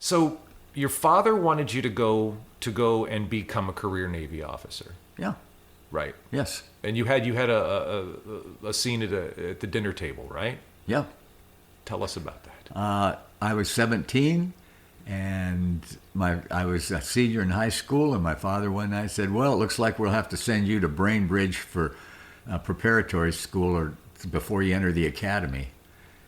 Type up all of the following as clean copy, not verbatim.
So your father wanted you to go and become a career Navy officer, Yeah. right? Yes. And you had a scene at the dinner table, right? Yeah. Tell us about that. I was 17, and I was a senior in high school, and my father one night said, "Well, it looks like we'll have to send you to Brainbridge for preparatory school or before you enter the academy."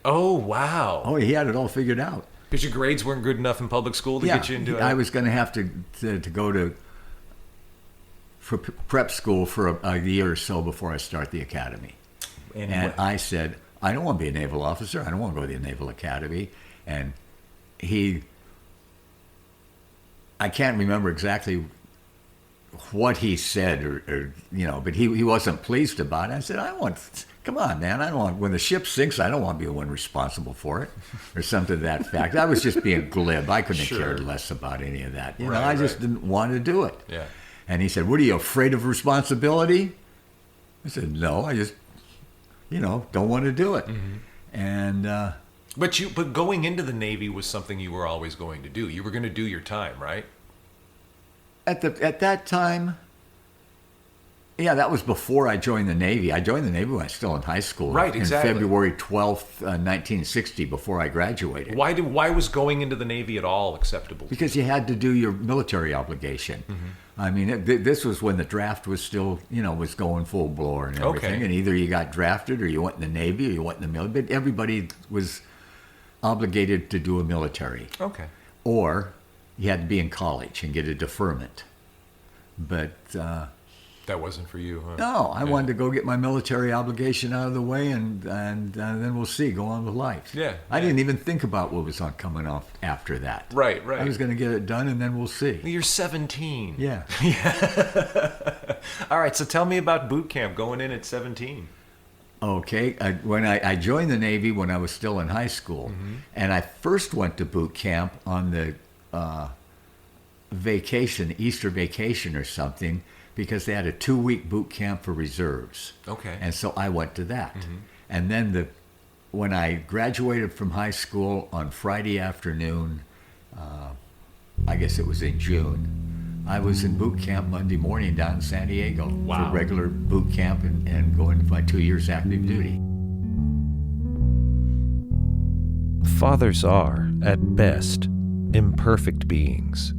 Oh, wow. Oh, he had it all figured out. Because your grades weren't good enough in public school to get you into it? I was going to have to go for prep school for a year or so before I start the academy. And I said, "I don't want to be a naval officer. I don't want to go to the Naval Academy." And I can't remember exactly what he said, but he wasn't pleased about it. I said, "Come on, man. I don't want, when the ship sinks, I don't want to be the one responsible for it," or something to that fact. I was just being glib. I couldn't have cared less about any of that. I just didn't want to do it. Yeah. And he said, "What, are you afraid of responsibility?" I said, "No, I just, don't want to do it." Mm-hmm. And But going into the Navy was something you were always going to do. You were going to do your time, right? At that time, yeah, that was before I joined the Navy. I joined the Navy when I was still in high school. Right, exactly. In February 12th, 1960, before I graduated. Why was going into the Navy at all acceptable? Because you had to do your military obligation. Mm-hmm. I mean, this was when the draft was still, was going full blower and everything. Okay. And either you got drafted or you went in the Navy or you went in the military. But everybody was obligated to do a military. Okay. Or you had to be in college and get a deferment. But that wasn't for you, huh? No, I wanted to go get my military obligation out of the way, and then we'll see, go on with life. Yeah. I didn't even think about what was coming off after that. Right. I was going to get it done, and then we'll see. You're 17. Yeah. All right, so tell me about boot camp, going in at 17. Okay, when I joined the Navy when I was still in high school, mm-hmm. and I first went to boot camp on the vacation, Easter vacation or something, because they had a 2-week boot camp for reserves. Okay. And so I went to that. Mm-hmm. And then when I graduated from high school on Friday afternoon, I guess it was in June, I was in boot camp Monday morning down in San Diego. Wow. For regular boot camp and going to my 2 years active duty. Fathers are, at best, imperfect beings.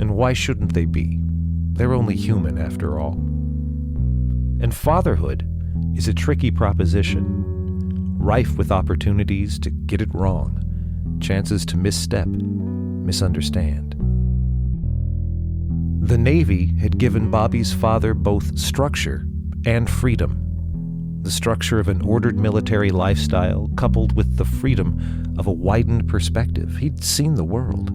And why shouldn't they be? They're only human, after all. And fatherhood is a tricky proposition, rife with opportunities to get it wrong, chances to misstep, misunderstand. The Navy had given Bobby's father both structure and freedom. The structure of an ordered military lifestyle coupled with the freedom of a widened perspective. He'd seen the world.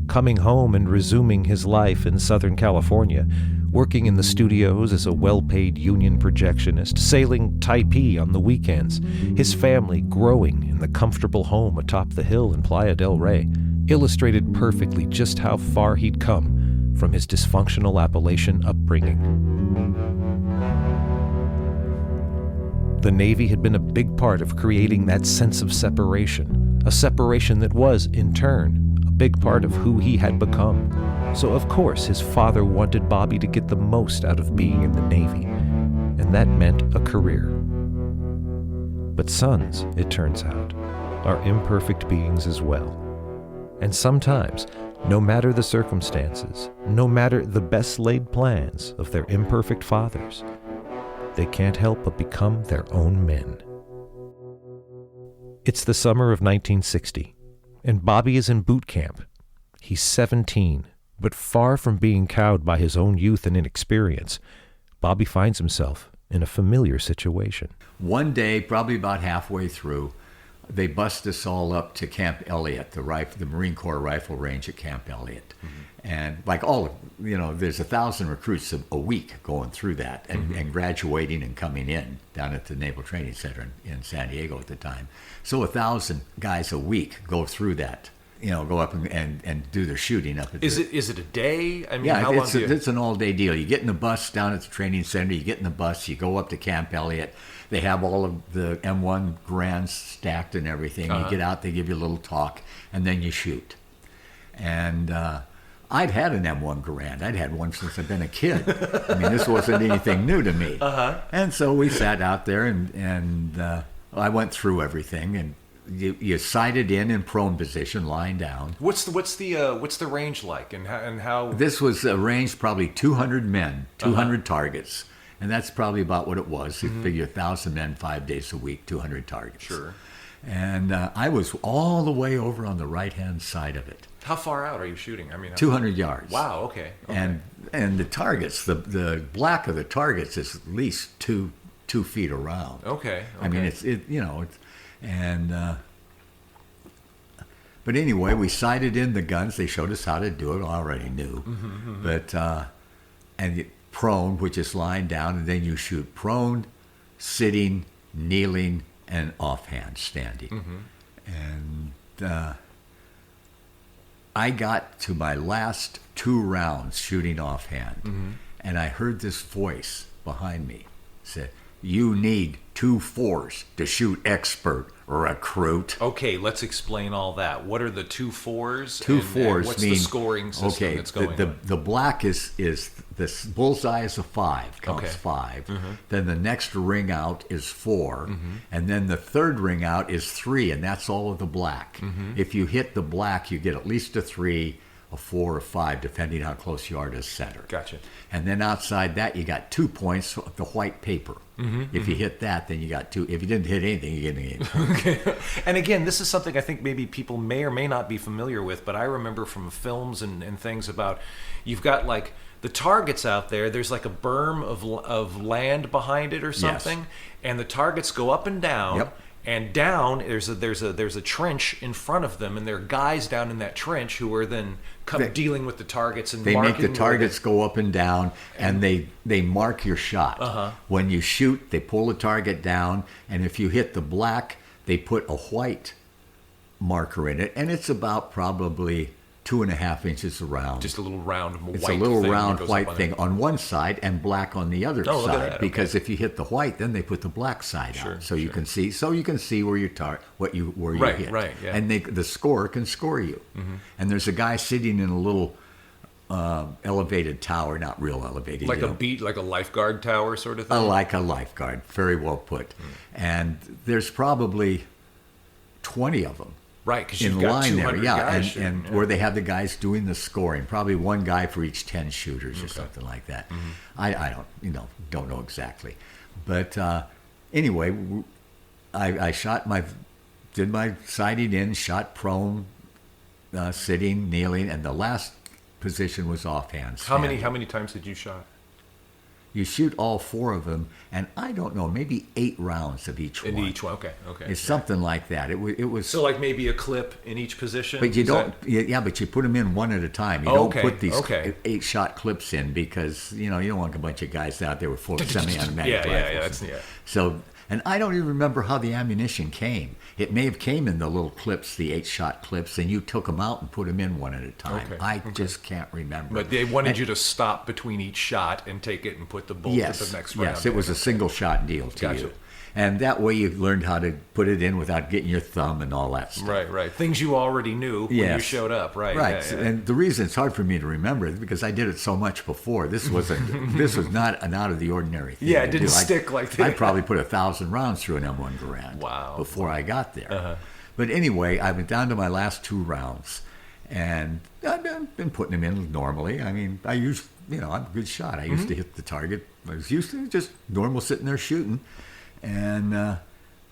Coming home and resuming his life in Southern California, working in the studios as a well-paid union projectionist, sailing Taipei on the weekends, his family growing in the comfortable home atop the hill in Playa del Rey, illustrated perfectly just how far he'd come from his dysfunctional Appalachian upbringing. The Navy had been a big part of creating that sense of separation, a separation that was, in turn, a big part of who he had become. So of course his father wanted Bobby to get the most out of being in the Navy, and that meant a career. But sons, it turns out, are imperfect beings as well. And sometimes, no matter the circumstances, no matter the best-laid plans of their imperfect fathers, they can't help but become their own men. It's the summer of 1960, and Bobby is in boot camp. He's 17, but far from being cowed by his own youth and inexperience, Bobby finds himself in a familiar situation. One day, probably about halfway through, they bust us all up to Camp Elliott, the Marine Corps rifle range at Camp Elliott. Mm-hmm. And like there's 1,000 recruits a week going through that and graduating and coming in down at the Naval Training Center in San Diego at the time. So 1,000 guys a week go through that go up and do their shooting up at Is it a day? I mean, yeah, how long do you... it's an all-day deal. You get in the bus down at the training center. You get in the bus. You go up to Camp Elliott. They have all of the M1 Grands stacked and everything. You get out. They give you a little talk, and then you shoot. And I'd had an M1 Garand. I'd had one since I've been a kid. I mean, this wasn't anything new to me. And so we sat out there, and I went through everything, and you sighted in prone position, lying down. What's the range like, and how? This was a range probably 200 men, 200 targets, and that's probably about what it was. You figure 1,000 men, 5 days a week, 200 targets. Sure. And I was all the way over on the right-hand side of it. How far out are you shooting? I mean, 200 yards. Wow. Okay. And the targets, the black of the targets is at least two feet around. Okay. I mean, but anyway, we sighted in the guns. They showed us how to do it. I already knew. But prone, which is lying down, and then you shoot prone, sitting, kneeling, and offhand standing. And I got to my last 2 rounds shooting offhand, and I heard this voice behind me say, "You need 2 4s to shoot expert, recruit." Okay, let's explain all that. What are the 2 4s? 2 4s and what's mean, the scoring system that's going on? The black is this bullseye is a 5, counts 5. Then the next ring out is 4, and then the third ring out is 3, and that's all of the black. If you hit the black, you get at least a 3, a 4, or 5, depending how close you are to center. Gotcha. And then outside that, you got 2 points of the white paper. If you hit that, then you got 2. If you didn't hit anything, you get an 8 points. Okay. And again, this is something I think maybe people may or may not be familiar with, but I remember from films and things about, you've got like the targets out there, there's like a berm of land behind it or something, and the targets go up and down. Yep. And down, there's a trench in front of them, and there are guys down in that trench who are then dealing with the targets and they make marking the targets go up and down, and they mark your shot. When you shoot, they pull the target down, and if you hit the black, they put a white marker in it, and it's about probably 2.5 inches around. Just a little round white thing. It's a little round that goes white up on thing it. on one side and black on the other Oh, look at side. that. Because Okay. if you hit the white, then they put the black side Sure, out, so you can see. So you can see where you Right, hit. right, yeah. And the scorer can score you. And there's a guy sitting in a little elevated tower, not real elevated, Like like a lifeguard tower sort of thing? like a lifeguard. Very well put. And there's probably 20 of them. Right, because In you've got line 200 there, yeah, guys and shooting, where they have the guys doing the scoring, probably one guy for each 10 shooters or something like that. I don't know exactly, but anyway, I did my sighting in, shot prone, sitting, kneeling, and the last position was offhand. How many standing. times did you shot? You shoot all 4 of them, and I don't know, maybe 8 rounds of each In one. each one, okay. It's something like that. It was. So like maybe a clip in each position? But you Is don't. that- Yeah, but you put them in one at a time. You Oh, don't okay, put these okay. 8-shot clips in because you don't want a bunch of guys out there with full semi-automatic Yeah, rifles. that's yeah. So, and I don't even remember how the ammunition came. It may have came in the little clips, the 8-shot clips, and you took them out and put them in one at a time. Okay, I just can't remember. But they wanted you to stop between each shot and take it and put the bolt at the next round. Yes, it was a single shot deal to Gotcha. you. And that way you learned how to put it in without getting your thumb and all that stuff. Right. Things you already knew when you Yes. showed up. Right. Right, Yeah, yeah. and the reason it's hard for me to remember is because I did it so much before. This was not an out of the ordinary thing. Yeah, it to didn't do. stick like that. I probably put 1,000 rounds through an M1 Garand. Wow. Before I got there. But anyway, I went down to my last 2 rounds, and I've been putting them in normally. I mean, I'm a good shot. I used to hit the target. I was used to just normal sitting there shooting, and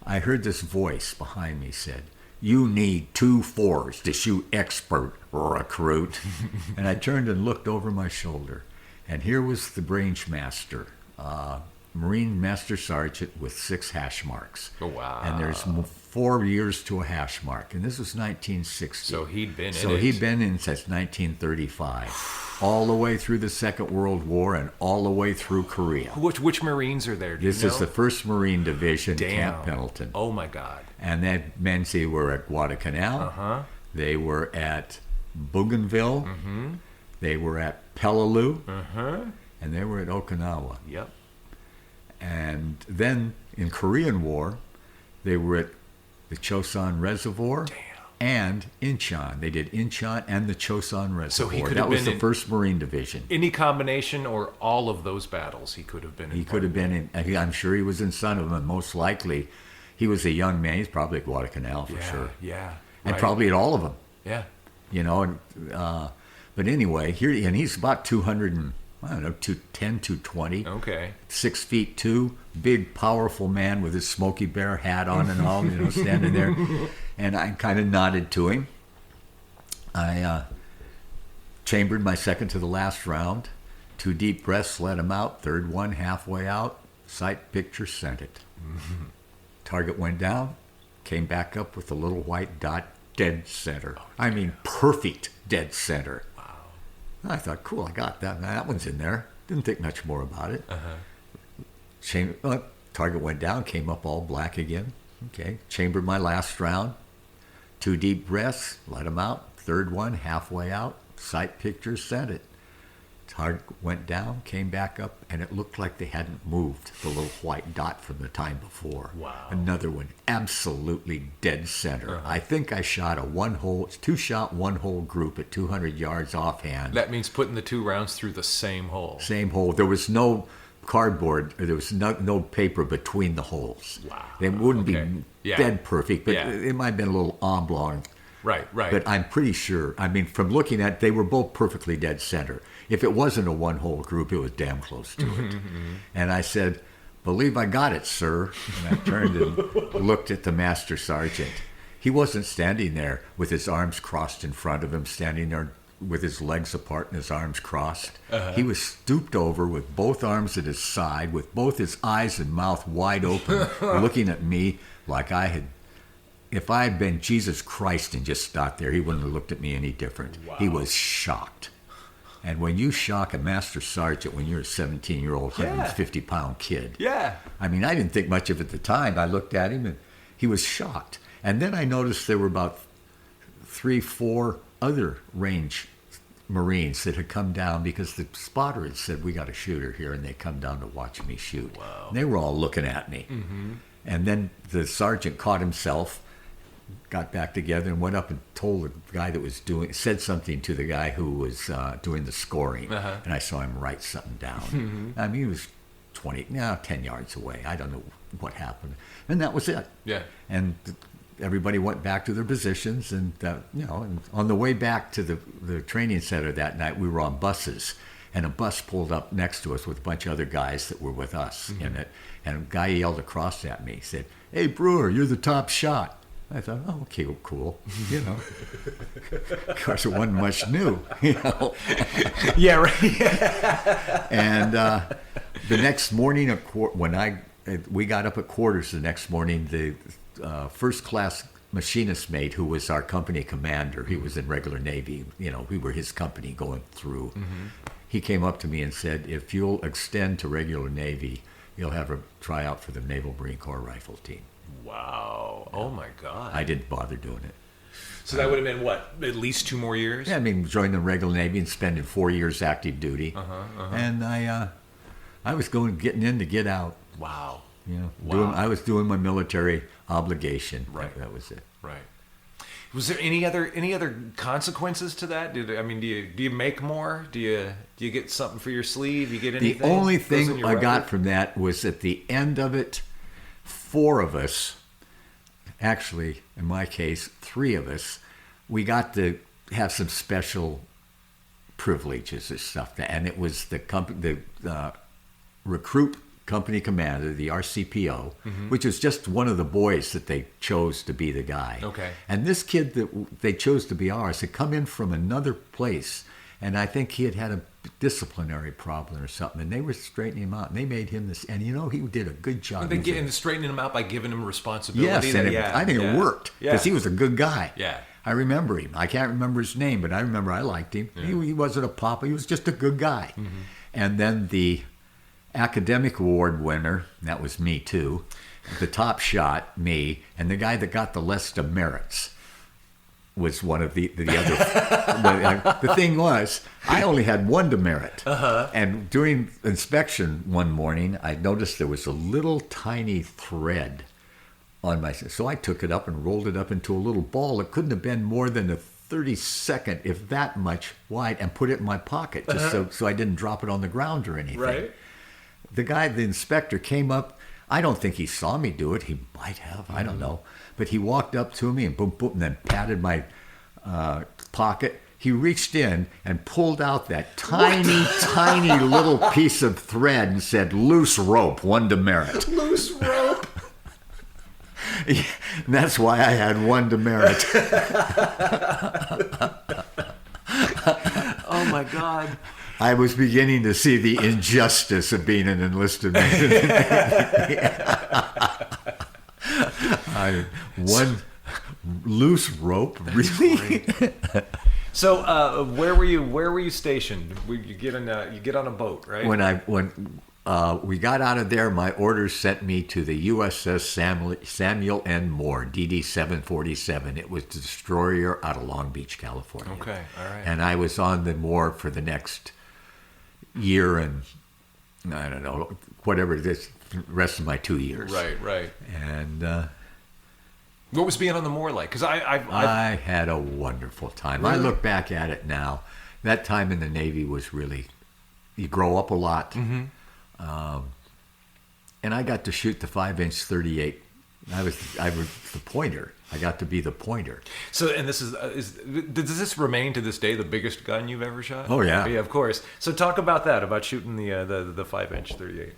I heard this voice behind me said, "You need 2 4s to shoot expert, recruit." And I turned and looked over my shoulder, and here was the branch master, Marine Master Sergeant with 6 hash marks. Oh, wow. And there's 4 years to a hash mark, and this was 1960. So he'd been in So it. he'd been in since 1935, all the way through the Second World War and all the way through Korea. Which Marines are there? Do This you is know? the 1st Marine Division, Damn. Camp Pendleton. Oh my God. And that meant they were at Guadalcanal. They were at Bougainville. Mm-hmm. They were at Peleliu. Uh-huh. And they were at Okinawa. Yep. And then in Korean War, they were at the Chosun Reservoir. Damn. And Incheon. They did Incheon and the Chosun Reservoir. So he could that have was been the 1st Marine Division. Any combination or all of those battles he could have been in. He could have been in, I'm sure he was in some of them, and most likely he was a young man. He's probably at Guadalcanal for sure. Yeah. And right. probably at all of them. Yeah. You know, and, but anyway, here, and he's about 200 and, I don't know, 210, 220. Okay. 6'2", big, powerful man with his Smokey Bear hat on and all, you know, standing there. And I kind of nodded to him. I chambered my second to the last round. 2 deep breaths, let him out. Third one, halfway out. Sight picture, sent it. Mm-hmm. Target went down, came back up with a little white dot, dead center. Oh, I mean, perfect dead center. Wow. I thought, cool, I got that. That one's in there. Didn't think much more about it. Target went down, came up all black again. Okay, chambered my last round. 2 deep breaths, let him out. Third one, halfway out. Sight picture, sent it. Target went down, came back up, and it looked like they hadn't moved the little white dot from the time before. Wow. Another one, absolutely dead center. I think I shot a 2-shot, 1-hole group at 200 yards offhand. That means putting the 2 rounds through the same hole. Same hole. There was no cardboard, there was no paper between the holes. Wow. They wouldn't be dead perfect, but it might have been a little oblong. Right. But I'm pretty sure, I mean, from looking at, they were both perfectly dead center. If it wasn't a 1-hole group, it was damn close to it. And I said, believe I got it, sir. And I turned and looked at the master sergeant. He wasn't standing there with his arms crossed in front of him, standing there with his legs apart and his arms crossed. He was stooped over with both arms at his side, with both his eyes and mouth wide open, looking at me like if I had been Jesus Christ and just stopped there, he wouldn't have looked at me any different. Wow. He was shocked. And when you shock a master sergeant when you're a 17-year-old, 150-pound kid. Yeah. I mean, I didn't think much of it at the time. I looked at him and he was shocked. And then I noticed there were about 3-4 other range Marines that had come down because the spotter had said, we got a shooter here, and they come down to watch me shoot. Wow. And they were all looking at me. Mm-hmm. And then the sergeant caught himself, got back together, and went up and told the guy that was said something to the guy who was doing the scoring. And I saw him write something down. Mm-hmm. I mean, he was 10 yards away. I don't know what happened. And that was it. Yeah. And everybody went back to their positions, and and on the way back to the training center that night, we were on buses, and a bus pulled up next to us with a bunch of other guys that were with us in it, and a guy yelled across at me, said, "Hey, Brewer, you're the top shot." I thought, oh, okay, well, cool, Of course, it wasn't much new, Yeah, right. And the next morning, when we got up at quarters the next morning, the first-class machinist mate, who was our company commander, he was in regular Navy, we were his company going through. Mm-hmm. He came up to me and said, if you'll extend to regular Navy, you'll have a tryout for the Naval Marine Corps rifle team. Wow. Oh, my God. I didn't bother doing it. So that would have been, what, at least 2 more years? Yeah, I mean, joining the regular Navy and spending 4 years active duty. And I was getting in to get out. Wow. Wow. I was doing my military obligation. Right. That was it. Right. Was there any other consequences to that? Do you make more? Do you get something for your sleeve? You get anything? The only thing I got from that was at the end of it, 4 of us, actually in my case 3 of us, we got to have some special privileges and stuff. And it was the recruit company commander, the RCPO, which was just one of the boys that they chose to be the guy. Okay. And this kid that they chose to be ours had come in from another place, and I think he had a disciplinary problem or something, and they were straightening him out, and they made him this, and he did a good job. And straightening him out by giving him responsibility. Yes, and I think it worked, because he was a good guy. Yeah. I remember him. I can't remember his name, but I remember I liked him. Yeah. He wasn't a papa. He was just a good guy. Mm-hmm. And then the academic award winner, that was me too, the top shot, me, and the guy that got the list of merits, was one of the other. The thing was, I only had one demerit. And during inspection one morning, I noticed there was a little tiny thread on my. So I took it up and rolled it up into a little ball. It couldn't have been more than a 32nd, if that much wide, and put it in my pocket just so I didn't drop it on the ground or anything. Right. The inspector came up. I don't think he saw me do it. He might have. I don't know. But he walked up to me and boom, boom, and then patted my pocket. He reached in and pulled out that tiny little piece of thread and said, "Loose rope, one demerit." Loose rope. Yeah, and that's why I had one demerit. Oh my God. I was beginning to see the injustice of being an enlisted man. One loose rope, really? So, where were you stationed? You get on a boat, right? When we got out of there, my orders sent me to the USS Samuel N. Moore, DD 747. It was the destroyer out of Long Beach, California. Okay, all right. And I was on the Moore for the next year and I don't know, whatever this rest of my 2 years. Right. And what was being on the Moor like? Because I had a wonderful time. Really? I look back at it now. That time in the Navy was really, you grow up a lot. Mm-hmm. And I got to shoot the 5-inch 38. I was the pointer. I got to be the pointer. So, and this does this remain to this day the biggest gun you've ever shot? Oh, yeah. Yeah, of course. So talk about that, about shooting the 5-inch 38.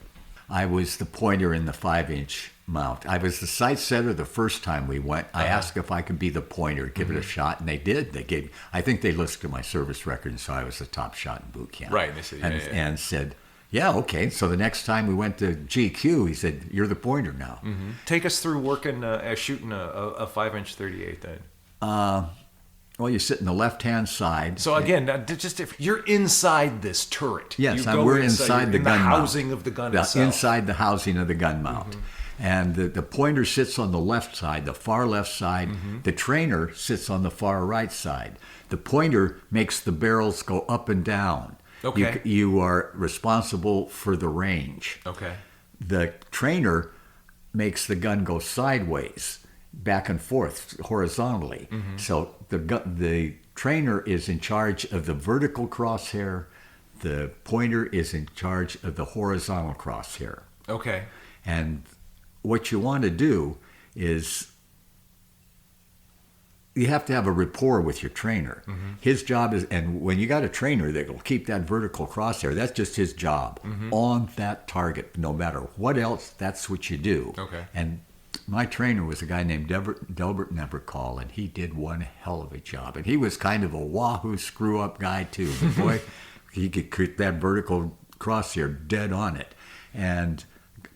I was the pointer in the 5-inch mount. I was the sight setter the first time we went. I asked if I could be the pointer, give it a shot, and they did. I think they listened to my service record and saw I was the top shot in boot camp. Right, they said, and said, yeah, okay. So the next time we went to GQ, he said, "You're the pointer now." Mm-hmm. Take us through working, shooting a 5-inch 38 then. Well, you sit in the left-hand side. So again, just if you're inside this turret. Yes, you go we're inside the gun mount. The housing of the gun itself. Inside the housing of the gun mount. Mm-hmm. And the pointer sits on the left side, the far left side. Mm-hmm. The trainer sits on the far right side. The pointer makes the barrels go up and down. Okay. You are responsible for the range. Okay. The trainer makes the gun go sideways, back and forth, horizontally. Mm-hmm. So the trainer is in charge of the vertical crosshair. The pointer is in charge of the horizontal crosshair. Okay. And what you want to do is you have to have a rapport with your trainer. Mm-hmm. His job is, and when you got a trainer that will keep that vertical crosshair, that's just his job on that target. No matter what else, that's what you do. Okay. And my trainer was a guy named Delbert Nevercall, and he did one hell of a job. And he was kind of a wahoo screw-up guy too. But boy, he could keep that vertical crosshair dead on it. And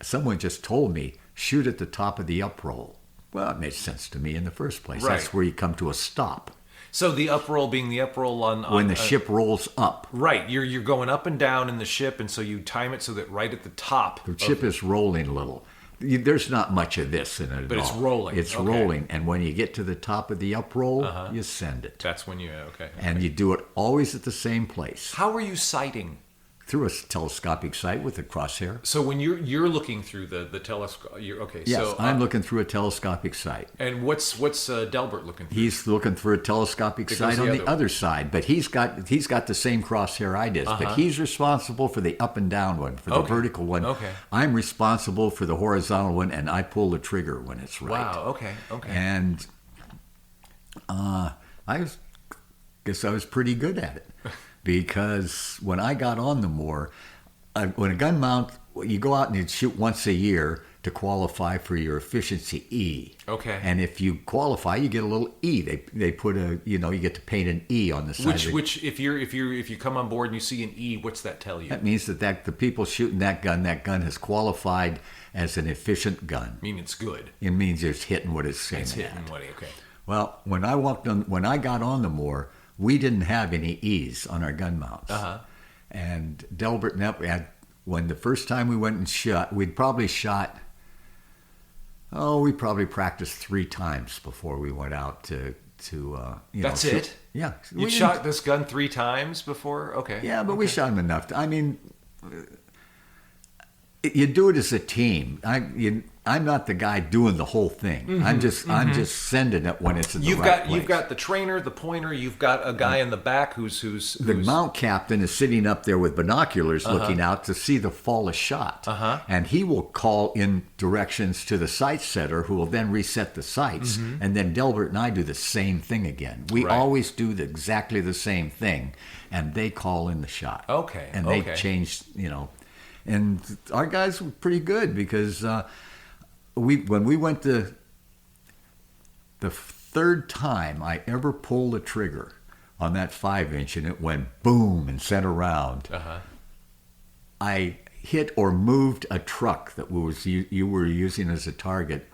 someone just told me, shoot at the top of the uproll. Well, it made sense to me in the first place. Right. That's where you come to a stop. So the uproll being the uproll on when the ship rolls up. Right, you're going up and down in the ship, and so you time it so that right at the top. The ship is rolling a little. There's not much of this in it at all. But it's rolling. It's rolling, and when you get to the top of the uproll, you send it. That's when you okay. And you do it always at the same place. How are you sighting? Through a telescopic sight with a crosshair. So when you're looking through the telescope, okay. Yes, so, I'm looking through a telescopic sight. And what's Delbert looking through? He's looking through a telescopic sight on the other side, but he's got the same crosshair I did. But he's responsible for the up and down one, for the vertical one. Okay. I'm responsible for the horizontal one, and I pull the trigger when it's right. Wow. Okay. And guess I was pretty good at it. Because when I got on the Moore, when a gun mount, you go out and you shoot once a year to qualify for your efficiency E. Okay. And if you qualify, you get a little E. They put you get to paint an E on the side. Which if you come on board and you see an E, what's that tell you? That means that the people shooting that gun has qualified as an efficient gun. I mean, it's good. It means it's hitting what it's saying. It's hitting what okay. Well, when I got on the Moore, we didn't have any E's on our gun mounts. And Delbert and when the first time we went and shot, we probably practiced 3 times before we went out to That's shoot. it? Yeah. You shot this gun 3 times before? Okay. Yeah, but we shot him enough. I mean, you do it as a team. I'm not the guy doing the whole thing. I'm just sending it when it's in the right place. You've got the trainer, the pointer. You've got a guy in the back who's the mount captain is sitting up there with binoculars looking out to see the fall of shot. And he will call in directions to the sight setter, who will then reset the sights. And then Delbert and I do the same thing again. We always do exactly the same thing, and they call in the shot. Okay. And they change, and our guys were pretty good because when we went to the third time I ever pulled a trigger on that 5-inch and it went boom and sent around, I hit or moved a truck that you were using as a target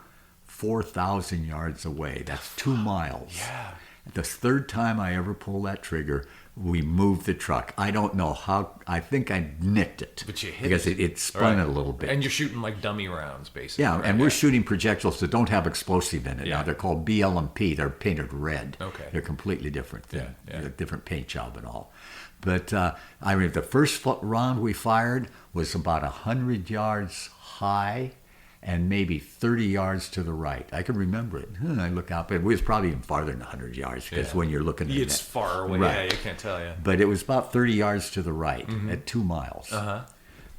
4,000 yards away. That's 2 miles. Yeah. The third time I ever pulled that trigger, we moved the truck. I don't know how. I think I nicked it. But you hit because it spun it a little bit. And you're shooting like dummy rounds, basically. Yeah, and we're shooting projections that don't have explosive in it. Yeah. Now they're called BL&P. They're painted red. Okay. They're completely different. Yeah. A different paint job and all. But I mean, the first round we fired was about 100 yards high and maybe 30 yards to the right. I can remember it. I look out, but it was probably even farther than 100 yards because when you're looking at it. It's far away. Right. Yeah, you can't tell you. But it was about 30 yards to the right at 2 miles.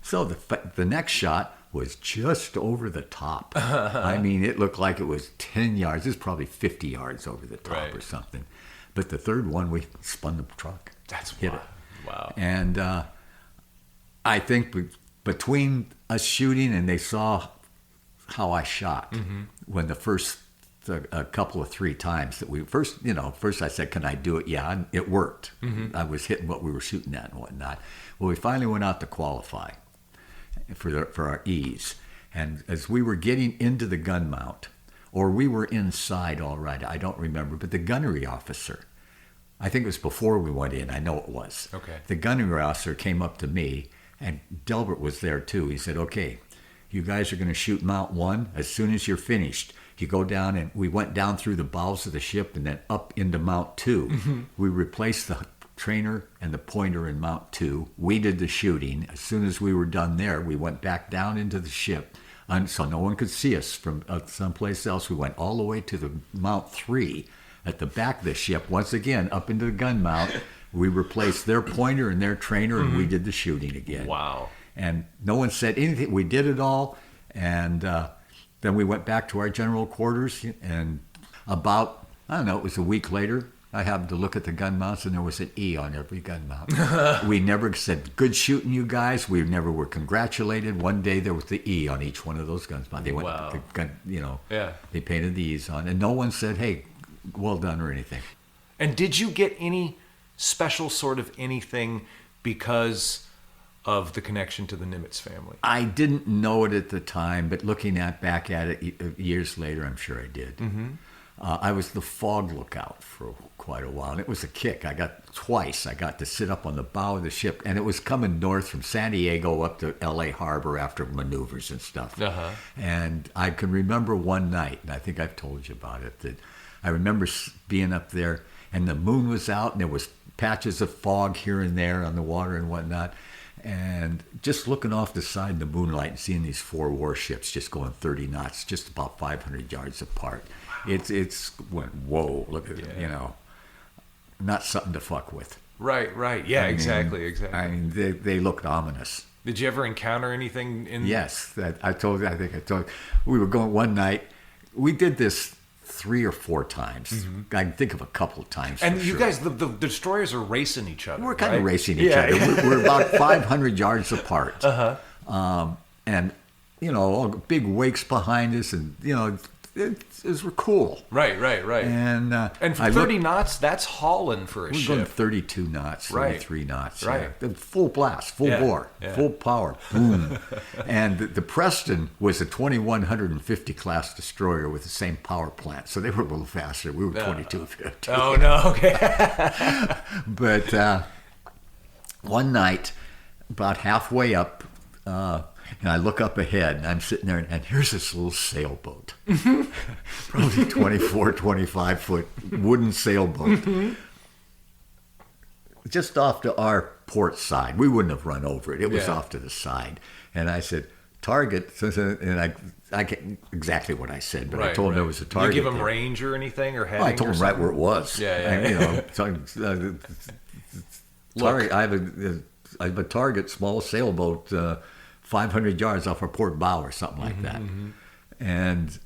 So the next shot was just over the top. I mean, it looked like it was 10 yards. It was probably 50 yards over the top or something. But the third one, we spun the truck. That's hit it. Wow. And I think between us shooting and they saw how I shot when the first a couple of 3 times that we first I said, can I do it? Yeah, and it worked. I was hitting what we were shooting at and whatnot. Well, we finally went out to qualify for our E's, and as we were getting into the gun mount, or we were inside, all right, I don't remember, but the gunnery officer, I think it was before we went in, I know it was. Okay. The gunnery officer came up to me, and Delbert was there too. He said, okay, you guys are going to shoot Mount 1. As soon as you're finished, you go down, and we went down through the bowels of the ship and then up into Mount 2. We replaced the trainer and the pointer in Mount 2. We did the shooting. As soon as we were done there, we went back down into the ship, so no one could see us from someplace else. We went all the way to the Mount 3 at the back of the ship. Once again, up into the gun mount. We replaced their pointer and their trainer, and we did the shooting again. Wow. And no one said anything. We did it all. And then we went back to our general quarters. And about, I don't know, it was a week later, I happened to look at the gun mounts, and there was an E on every gun mount. We never said, good shooting, you guys. We never were congratulated. One day there was the E on each one of those guns. They went, they painted the E's on. And no one said, hey, well done or anything. And did you get any special sort of anything because of the connection to the Nimitz family? I didn't know it at the time, but looking back at it years later, I'm sure I did. I was the fog lookout for quite a while, and it was a kick. I got to sit up on the bow of the ship, and it was coming north from San Diego up to L.A. Harbor after maneuvers and stuff. And I can remember one night, and I think I've told you about it, that I remember being up there, and the moon was out, and there was patches of fog here and there on the water and whatnot, and just looking off the side in the moonlight and seeing these 4 warships just going 30 knots, just about 500 yards apart. Wow. It's went, whoa, look at it, not something to fuck with. Right. Yeah, exactly. I mean, they looked ominous. Did you ever encounter anything in? Yes, I told you. We were going one night. We did this 3 or 4 times. I can think of a couple of times. And you guys, the destroyers are racing each other. We're kind of racing each other. We're about 500 yards apart. And, big wakes behind us, and, it was cool. Right. And for 30 knots, that's hauling for a ship. We're going 32 knots, 33 knots. Right. Yeah. Full blast, full bore, full power, boom. And the Preston was a 2150 class destroyer with the same power plant, so they were a little faster. We were 2250. Oh, no, okay. But one night, about halfway up, And I look up ahead, and I'm sitting there, and here's this little sailboat. Probably 24, 25-foot wooden sailboat. Just off to our port side. We wouldn't have run over it. It was off to the side. And I said, target. And I get exactly what I said, but I told him there was a target. You give him there. range or anything or heading? Well, I told him right where it was. Target, I have a target, small sailboat, 500 yards off our port bow or something like that. And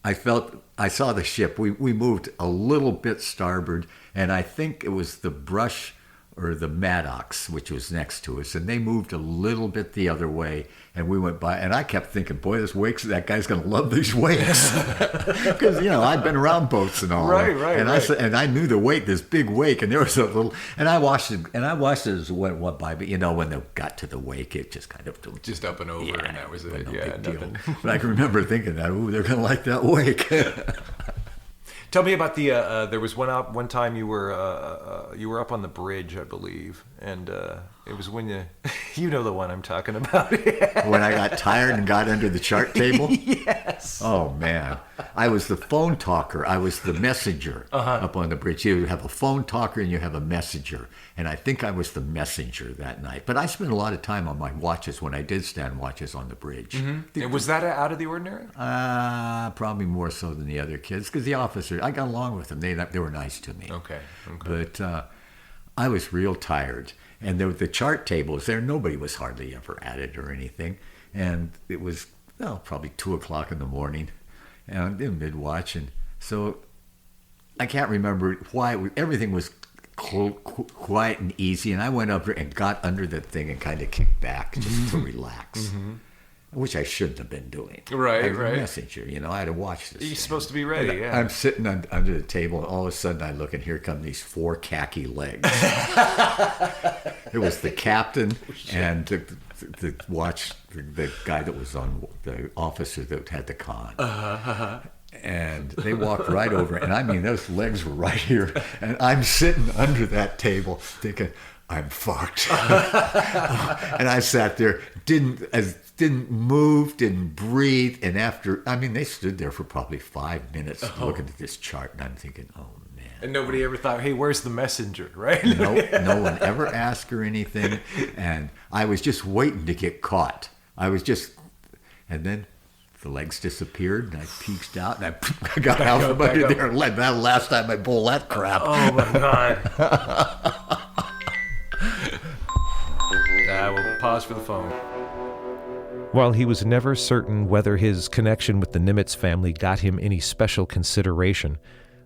I saw the ship. We moved a little bit starboard, and I think it was the Brush or the Maddox, which was next to us, and they moved a little bit the other way, and we went by, and I kept thinking, boy, that guy's going to love these wakes. Because, I'd been around boats and all. Right. And I knew the wake, this big wake, and there was a little, and I watched it as it went by, but, when they got to the wake, it just kind of... Just up and over, and that was it. No big deal. But I can remember thinking that, ooh, they're going to like that wake. Tell me about the. There was one time you were up on the bridge, I believe, and it was when you know the one I'm talking about. When I got tired and got under the chart table. Yes. Oh man, I was the phone talker. I was the messenger up on the bridge. You have a phone talker and you have a messenger, and I think I was the messenger that night. But I spent a lot of time on my watches when I did stand watches on the bridge. And was that out of the ordinary? Probably more so than the other kids, because the officers, I got along with them. They were nice to me. Okay. But I was real tired. And the chart table was there. Nobody was hardly ever at it or anything. And it was probably 2 o'clock in the morning, and in mid-watch. And so I can't remember why. Everything was quiet and easy. And I went up there and got under the thing and kind of kicked back just to relax. Which I shouldn't have been doing. Right. Messenger, I had to watch this. You're supposed to be ready, yeah. I'm sitting under the table, and all of a sudden I look, and here come these 4 khaki legs. It was the captain and the guy that was on, the officer that had the con. And they walked right over, and I mean, those legs were right here, and I'm sitting under that table thinking, I'm fucked. And I sat there, didn't move, didn't breathe, and they stood there for probably 5 minutes looking at this chart, and I'm thinking, oh man. And nobody ever thought, hey, where's the messenger, right? No one ever asked her anything, and I was just waiting to get caught. And then the legs disappeared, and I peeked out, and I got out from under there, and that last time I pulled that crap. Oh my God. We'll pause for the phone. While he was never certain whether his connection with the Nimitz family got him any special consideration,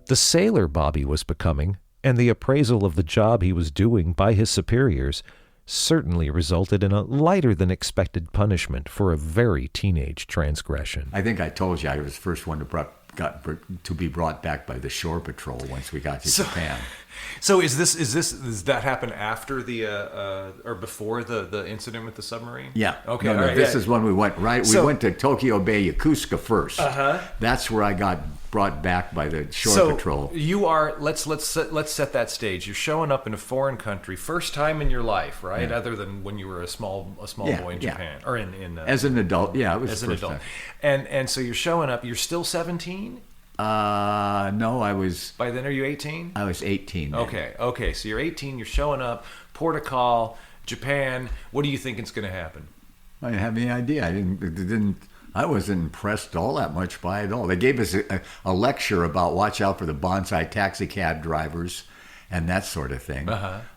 the sailor Bobby was becoming, and the appraisal of the job he was doing by his superiors, certainly resulted in a lighter than expected punishment for a very teenage transgression. I think I told you I was the first one to be brought back by the shore patrol once we got to Japan. So does that happen after or before the incident with the submarine? Yeah. Okay. No, this is when we went we went to Tokyo Bay, Yokosuka first. That's where I got brought back by the shore patrol. You are let's set that stage. You're showing up in a foreign country, first time in your life, right? Yeah. Other than when you were a small boy in Japan or in as an adult. Yeah, it was as the an first adult. Time. And so you're showing up. You're still 17. No, I was... By then, are you 18? I was 18 then. Okay. So you're 18, you're showing up, port of call, Japan. What do you think is going to happen? I didn't have any idea. I wasn't impressed all that much by it all. They gave us a lecture about watch out for the bonsai taxi cab drivers and that sort of thing.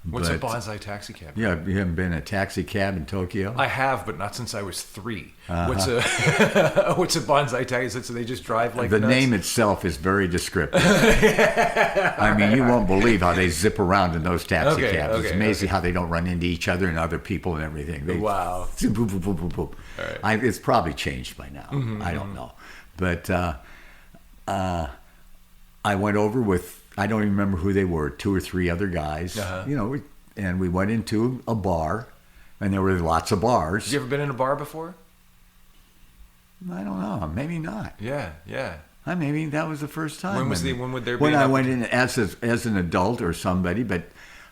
What's a bonsai taxi cab? Yeah, you haven't been in a taxi cab in Tokyo? I have, but not since I was 3. What's a bonsai taxi? So they just drive like the nuts? name itself is very descriptive. I mean, you won't believe how they zip around in those taxi cabs. It's amazing how they don't run into each other and other people and everything. Wow. Boop, boop, boop, boop, boop. Right. It's probably changed by now. I don't know. But I went over with, I don't even remember who they were, 2 or 3 other guys, and we went into a bar, and there were lots of bars. Have you ever been in a bar before? I don't know, maybe not. Yeah. Maybe that was the first time. When would there be? When I went in as an adult or somebody, but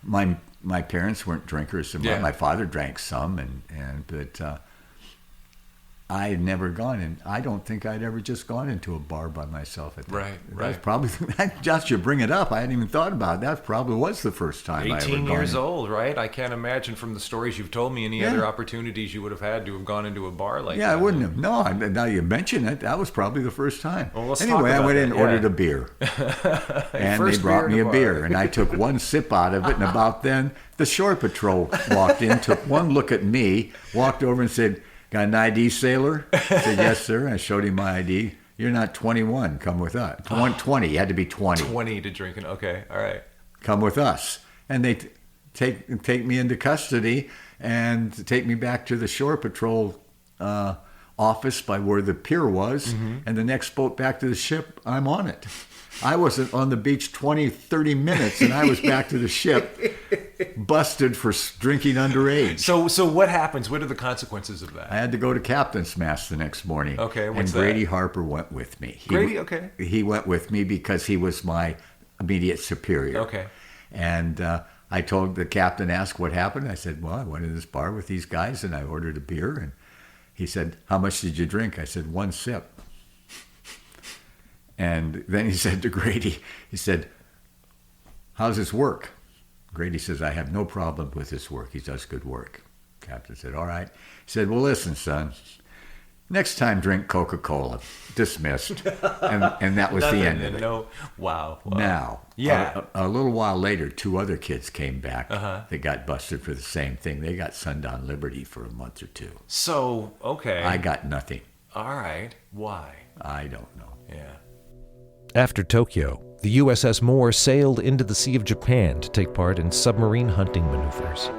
my parents weren't drinkers. So my father drank some, but I had never gone in. I don't think I'd ever just gone into a bar by myself at that. Right. That's probably, just you bring it up, I hadn't even thought about it. That probably was the first time I ever 18 gone years in. old, right? I can't imagine from the stories you've told me any other opportunities you would have had to have gone into a bar like that. Yeah, I wouldn't have. No, now you mention it, that was probably the first time. Well, let's anyway, talk I about went in that, and ordered a beer. And they First brought beer me in a a beer. bar. And I took one sip out of it. And about then, the shore patrol walked in, took one look at me, walked over and said, "Got an ID, sailor?" I said, "Yes, sir." I showed him my ID. "You're not 21. Come with us." 20. You had to be 20. 20 to drink. Okay, all right. "Come with us." And they take me into custody and take me back to the shore patrol office by where the pier was. And the next boat back to the ship, I'm on it. I wasn't on the beach 20, 30 minutes, and I was back to the ship, busted for drinking underage. So what happens? What are the consequences of that? I had to go to captain's mast the next morning. Okay, what's and Grady that? Harper went with me. Grady, okay. He went with me because he was my immediate superior. Okay. And I told the captain, asked what happened. I said, "Well, I went to this bar with these guys and I ordered a beer." And he said, "How much did you drink?" I said, "1 sip." And then he said to Grady, he said, "How's his work?" Grady says, "I have no problem with his work. He does good work." Captain said, "All right." He said, "Well, listen, son, next time drink Coca-Cola." Dismissed. And that was the end of it. No. Wow. Now, Yeah. a little while later, 2 other kids came back. Uh-huh. They got busted for the same thing. They got sundown liberty for a month or 2. So, okay. I got nothing. All right. Why? I don't know. Yeah. After Tokyo, the USS Moore sailed into the Sea of Japan to take part in submarine hunting maneuvers.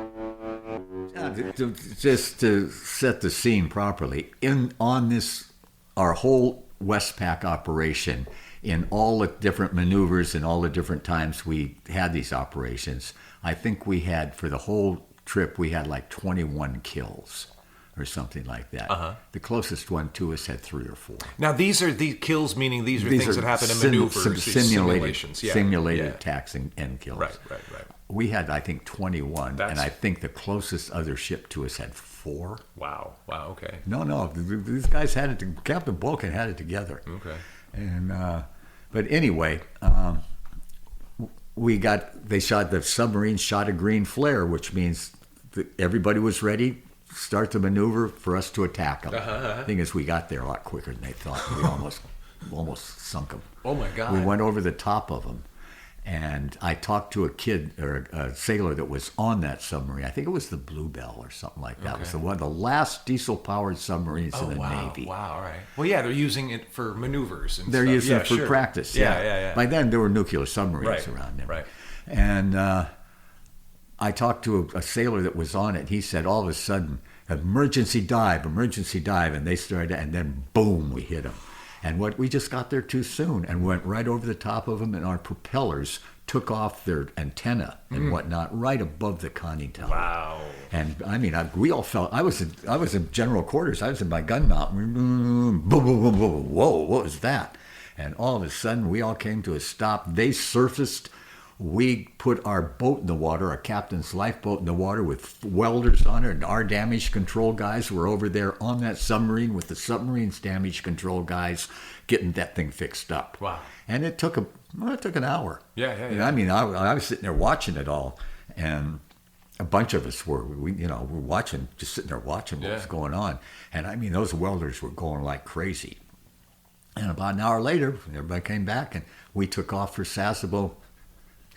Just to set the scene properly, on this, our whole Westpac operation, in all the different maneuvers and all the different times we had these operations, I think we had, for the whole trip, we had like 21 kills or something like that. Uh-huh. The closest one to us had 3 or 4. Now, these are the kills, meaning these are things that happen in maneuvers, these simulations. Yeah. Simulated Yeah. attacks and kills. Right. We had, I think, 21, That's- and I think the closest other ship to us had 4. Wow. Okay. No, these guys had it. Captain Bulkin had it together. Okay. And but anyway, they shot the submarine shot a green flare, which means that everybody was ready. Start the maneuver for us to attack them. Thing is, we got there a lot quicker than they thought. We almost sunk them. Oh my God. We went over the top of them. And I talked to a kid or a sailor that was on that submarine. I think it was the Bluebell or something like that. It was one of the last diesel-powered submarines in the Navy. Wow, all right. Well, yeah, they're using it for maneuvers and They're stuff. using Yeah, it for sure. practice. Yeah. By then, there were nuclear submarines Right, around them. right. And I talked to a sailor that was on it. He said, all of a sudden, emergency dive. And they started, and then boom, we hit them. And we just got there too soon and went right over the top of them, and our propellers took off their antenna and whatnot right above the conning tower. Wow. And I mean, we all felt. I was in general quarters. I was in my gun mount. Boom, boom, boom, boom. Whoa, what was that? And all of a sudden, we all came to a stop. They surfaced. We put our boat in the water, our captain's lifeboat in the water with welders on it, and our damage control guys were over there on that submarine with the submarine's damage control guys getting that thing fixed up. Wow. And it took an hour. Yeah. And I mean, I was sitting there watching it all, and a bunch of us were watching, just sitting there watching what was going on. And I mean, those welders were going like crazy. And about an hour later, everybody came back, and we took off for Sasebo.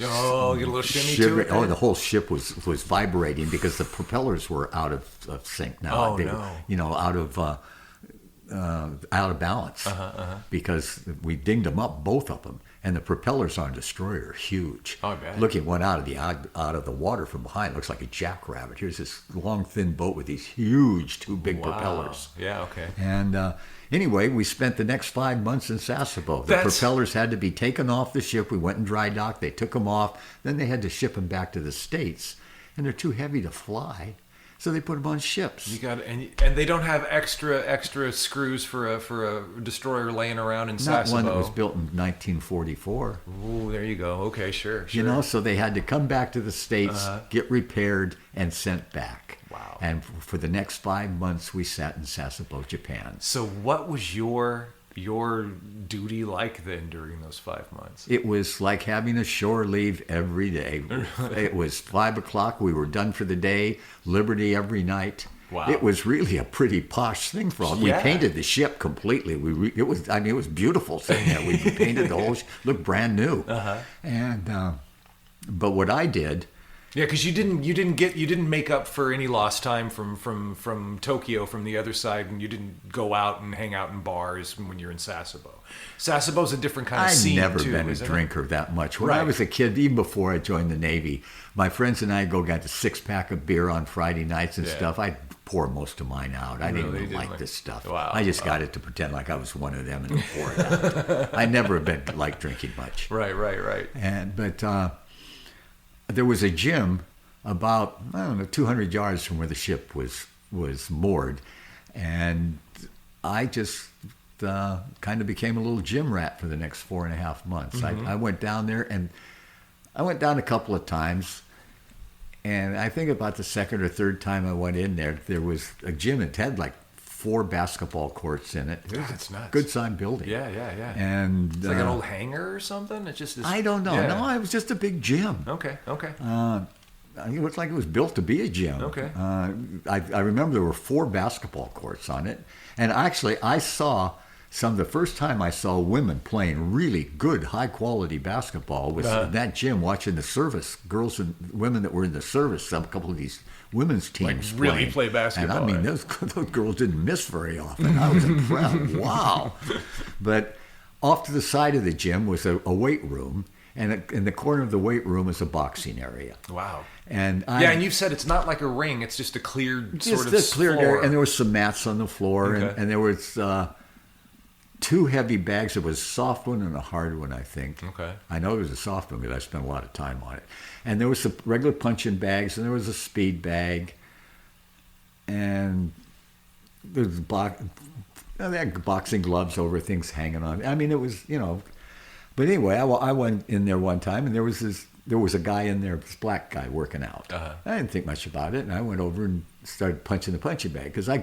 Oh, get a little shimmy to it. Oh, the whole ship was vibrating because the propellers were out of sync now. Oh, They no. were, out of balance because we dinged them up, both of them, and the propellers on destroyer are huge. Oh, I bet. Look at one out of the water from behind. It looks like a jackrabbit. Here's this long, thin boat with these huge, 2 big propellers. Yeah, okay. And anyway, we spent the next 5 months in Sasebo. The propellers had to be taken off the ship. We went in dry dock. They took them off. Then they had to ship them back to the States, and they're too heavy to fly. So they put them on ships. You got and they don't have extra screws for a destroyer laying around in Sasebo. Not one that was built in 1944. Ooh, there you go. Okay, sure. You know, so they had to come back to the States, get repaired, and sent back. Wow. And for the next 5 months, we sat in Sasebo, Japan. So what was your duty like then during those 5 months? It was like having a shore leave every day. It was 5 o'clock. We were done for the day. Liberty every night. Wow. It was really a pretty posh thing for all. Yeah. We painted the ship completely. It was beautiful seeing that. We painted the whole looked brand new. And but what I did. Yeah, because you didn't make up for any lost time from Tokyo from the other side, and you didn't go out and hang out in bars when you're in Sasebo. Sasebo's a different kind of I'd scene never too, been a isn't it? drinker that much. When I Right. was a kid, even before I joined the Navy, my friends and I got a 6-pack of beer on Friday nights and Yeah. stuff. I'd pour most of mine out. I didn't Really? even You like didn't this stuff. Wow. I just got it to pretend like I was one of them and pour it out. I never been like drinking much. Right. But there was a gym about, I don't know, 200 yards from where the ship was moored, and I just kind of became a little gym rat for the next 4.5 months. I went down there, and I went down a couple of times, and I think about the second or third time I went in there was a gym that had like 4 basketball courts in it. It was That's nuts. good sized building. Yeah. And It's like an old hangar or something. It's just. I don't know. Yeah. No, it was just a big gym. Okay. It looked like it was built to be a gym. Okay. I remember there were 4 basketball courts on it. And actually, I saw the first time I saw women playing really good, high quality basketball was in that gym watching the service, girls and women that were in the service, a couple of these women's teams really playing. play basketball, And I mean, right? those girls didn't miss very often. I was impressed. Wow. But off to the side of the gym was a weight room. And in the corner of the weight room is a boxing area. Wow. And And you've said it's not like a ring; it's just a cleared sort of just cleared floor. area, and there was some mats on the floor, Okay. and there was 2 heavy bags. There was a soft one and a hard one, I think. Okay. I know there was a soft one because I spent a lot of time on it. And there was some regular punching bags, and there was a speed bag, and there was they had boxing gloves over things hanging on. I mean, it was, But anyway, I went in there one time, and there was a guy in there, this black guy working out. I didn't think much about it, and I went over and started punching the punching bag because I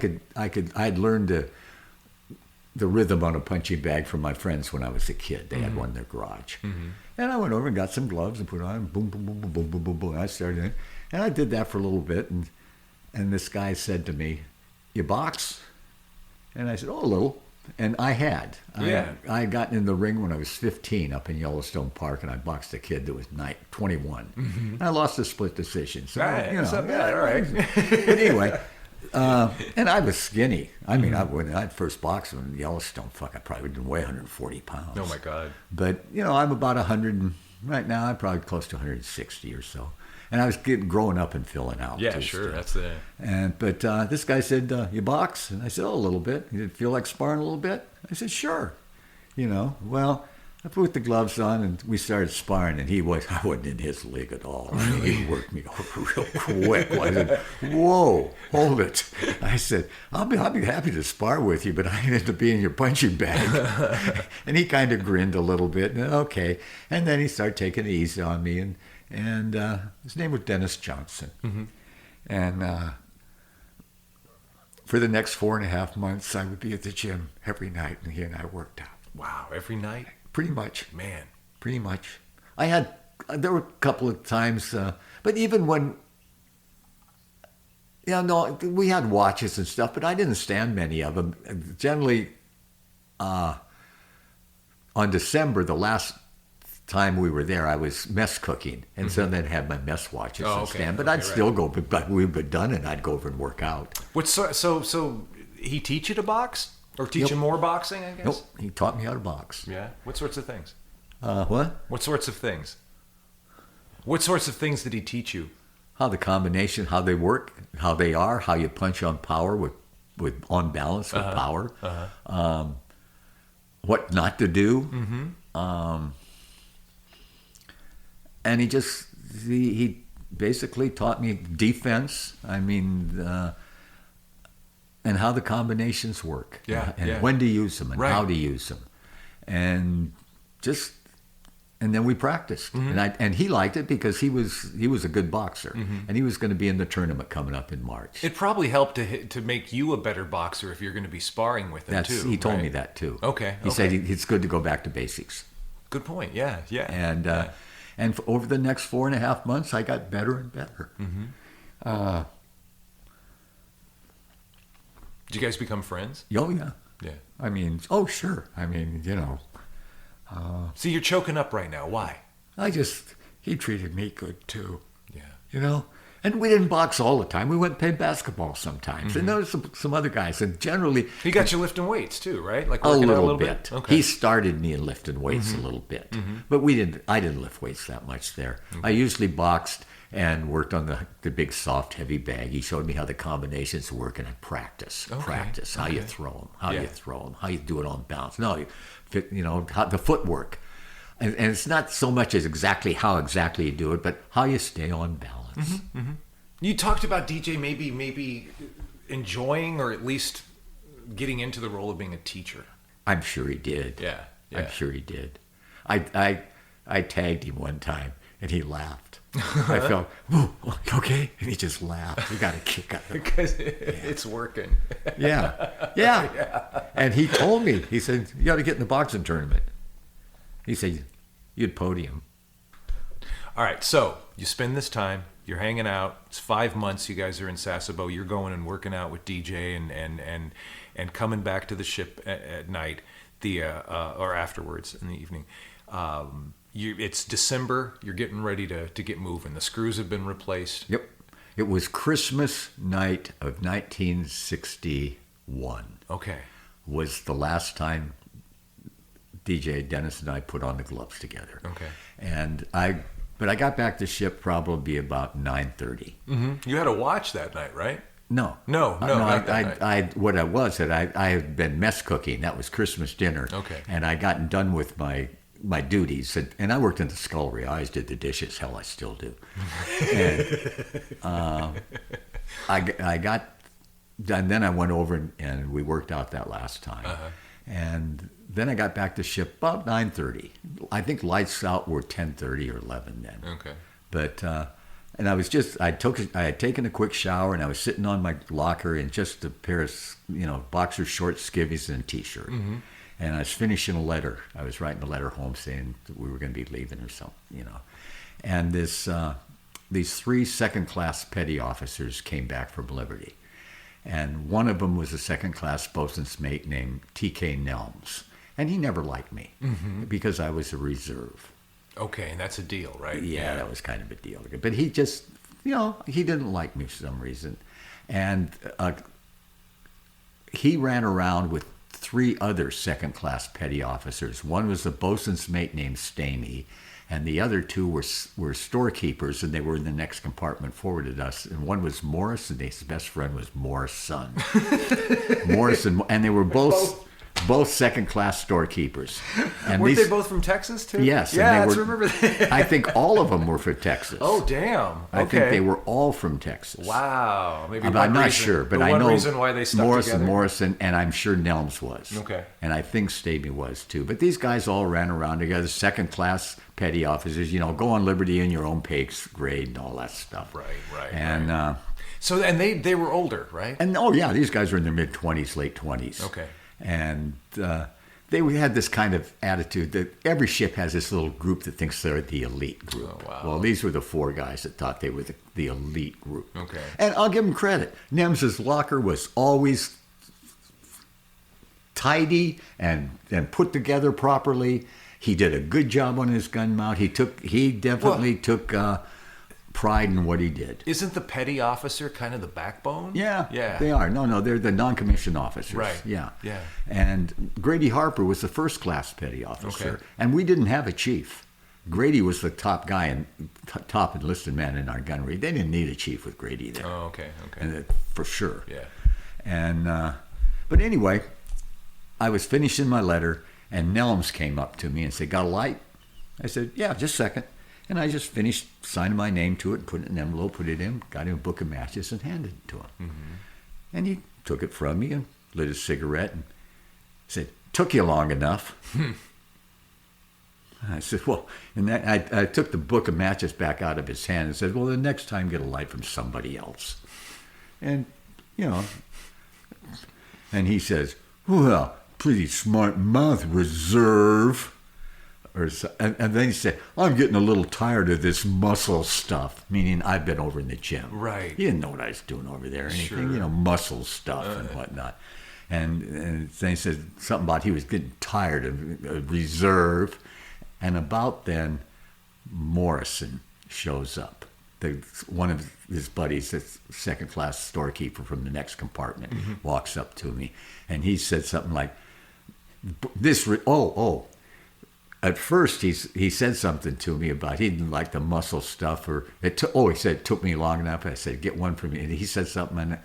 had learned the rhythm on a punching bag from my friends when I was a kid. They had one in their garage, and I went over and got some gloves and put on boom, boom, boom, boom, boom, boom, boom, boom. I started it, and I did that for a little bit, and this guy said to me, "You box?" And I said, "Oh, a little." And I had. Yeah. I had gotten in the ring when I was 15 up in Yellowstone Park, and I boxed a kid that was 21. And I lost a split decision. So, It's not bad. All right. But anyway, and I was skinny. I mean, when I first boxed in Yellowstone, I probably didn't weigh 140 pounds. Oh, my God. But, I'm about 100, right now I'm probably close to 160 or so. And I was growing up and filling out. Yeah, too, sure. still. That's the. But this guy said, "You box?" And I said, "Oh, a little bit." He said, "Feel like sparring a little bit?" I said, "Sure." Well, I put the gloves on and we started sparring, and I wasn't in his league at all. I mean, he worked me over real quick. I said, "Whoa, hold it." I said, I'll be happy to spar with you, but I need to be in your punching bag." And he kind of grinned a little bit, and okay. And then he started taking it easy on me, and his name was Dennis Johnson. And for the next 4.5 months, I would be at the gym every night, and he and I worked out. Wow, every night? Pretty much. Man. Pretty much. There were a couple of times, but even when, we had watches and stuff, but I didn't stand many of them. Generally, on December, the last time we were there, I was mess cooking, and so then had my mess watches and stand. But I'd still go, but we were done, and I'd go over and work out. So he teach you to box, or teach you more boxing? I guess. Nope, he taught me how to box. Yeah. What sorts of things? What? What sorts of things? What sorts of things did he teach you? How the combination, how they work, how they are, how you punch on power with on balance with power. What not to do. And he basically taught me defense. I mean, and how the combinations work. Yeah, And yeah. when to use them and Right. how to use them. And just And then we practiced, and he liked it because he was a good boxer, and he was going to be in the tournament coming up in March. It probably helped to make you a better boxer if you're going to be sparring with him too. He told right? me that too. Okay. He said it's good to go back to basics. Good point. Yeah. Yeah. And over the next 4.5 months, I got better and better. Did you guys become friends? Oh yeah. Yeah. I mean, sure. I mean, See, you're choking up right now. Why? He treated me good too. Yeah. And we didn't box all the time. We went and played basketball sometimes. And there was some other guys. And generally... He got you lifting weights too, right? Like a working out little a little bit. Okay. He started me in lifting weights a little bit. But I didn't lift weights that much there. I usually boxed and worked on the big soft heavy bag. He showed me how the combinations work, and I practice how you throw them, how you do it on bounce. No, the footwork. And it's not so much as exactly how exactly you do it, but how you stay on balance. You talked about DJ maybe enjoying or at least getting into the role of being a teacher. I'm sure he did. Yeah. I'm sure he did. I tagged him one time, and he laughed. I felt, okay, and he just laughed. He got a kick out of it. Because it's working. Yeah. And he told me, he said, you got to get in the boxing tournament. He said, you'd podium. All right, so you spend this time, you're hanging out. It's 5 months. You guys are in Sasebo. You're going and working out with DJ and coming back to the ship at night, or afterwards in the evening. It's December. You're getting ready to get moving. The screws have been replaced. Yep. It was Christmas night of 1961. Okay. Was the last time DJ Dennis and I put on the gloves together. Okay. But I got back to ship probably about 9:30. You had a watch that night, right? No. Not that night. What I was that I had been mess cooking. That was Christmas dinner. Okay. And I gotten done with my duties, and I worked in the scullery. I always did the dishes. Hell, I still do. And I got done. Then I went over and we worked out that last time. And then I got back to ship about 9:30. I think lights out were 10:30 or 11 then. Okay. But and I had taken a quick shower, and I was sitting on my locker in just a pair of boxer short skivvies and a t-shirt. And I was finishing a letter. I was writing a letter home saying that we were going to be leaving or something, And these 3 second-class petty officers came back from Liberty. And one of them was a second-class bosun's mate named T.K. Nelms. And he never liked me because I was a reserve. Okay, and that's a deal, right? Yeah, that was kind of a deal. But he just, he didn't like me for some reason. And he ran around with 3 other second-class petty officers. One was a bosun's mate named Stamey, and the other 2 were storekeepers, and they were in the next compartment forward to us. And one was Morris, and his best friend was Morris' son. Morris, and they were both second-class storekeepers. And Weren't they both from Texas, too? Yes. Yeah, I remember that. I think all of them were from Texas. Oh, damn. Okay. I think they were all from Texas. Wow. Maybe I'm not sure, but I know reason why they stuck together. Morrison, and I'm sure Nelms was. Okay. And I think Stabey was, too. But these guys all ran around together, second-class petty officers, go on Liberty in your own pay grade and all that stuff. Right. And so, and they were older, right? And these guys were in their mid-20s, late 20s. Okay. And they had this kind of attitude that every ship has this little group that thinks they're the elite group. Oh, wow. Well, these were the 4 guys that thought they were the elite group. Okay. And I'll give them credit. Nems's locker was always tidy and put together properly. He did a good job on his gun mount. He definitely took pride in what he did. Isn't the petty officer kind of the backbone? Yeah. They are. No, they're the non-commissioned officers. Right. Yeah. Yeah. And Grady Harper was the first-class petty officer. Okay. And we didn't have a chief. Grady was the top guy and top enlisted man in our gunnery. They didn't need a chief with Grady there. Oh, okay. And for sure. Yeah. And but anyway, I was finishing my letter, and Nelms came up to me and said, "Got a light?" I said, "Yeah, just a second." And I just finished signing my name to it, put it in an envelope, put it in, got him a book of matches, and handed it to him. And he took it from me and lit a cigarette and said, "Took you long enough." I said, well, and I took the book of matches back out of his hand and said, well, the next time get a light from somebody else. And, and he says, well, pretty smart mouth, Reserve. And then he said, I'm getting a little tired of this muscle stuff, meaning I've been over in the gym. Right. He didn't know what I was doing over there, anything, Sure. Muscle stuff and whatnot. And then he said something about he was getting tired of Reserve. And about then, Morrison shows up. One of his buddies, the second-class storekeeper from the next compartment, walks up to me. And he said something like, At first, he said something to me about he didn't like the muscle stuff. He said it took me long enough. I said, get one for me. And he said something, and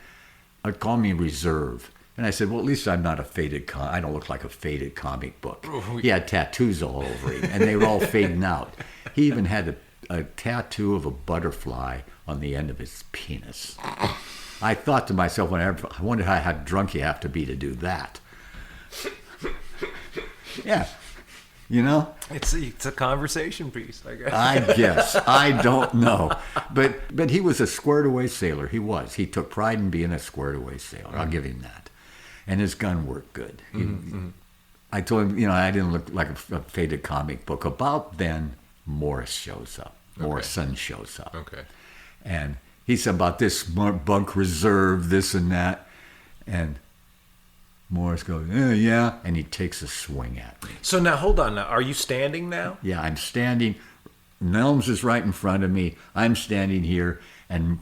I'd call me Reserve. And I said, well, at least I'm not I don't look like a faded comic book. He had tattoos all over him, and they were all fading out. He even had a tattoo of a butterfly on the end of his penis. I thought to myself, I wonder how drunk you have to be to do that. Yeah. It's a conversation piece, I guess. I guess. I don't know. But he was a squared away sailor. He was. He took pride in being a squared away sailor. I'll give him that. And his gun worked good. I told him, I didn't look like a faded comic book. About then, Morrison shows up. Okay. And he said about this bunk Reserve, this and that. And Morris goes, yeah. And he takes a swing at me. So now, hold on. Now, are you standing now? Yeah, I'm standing. Nelms is right in front of me. I'm standing here. And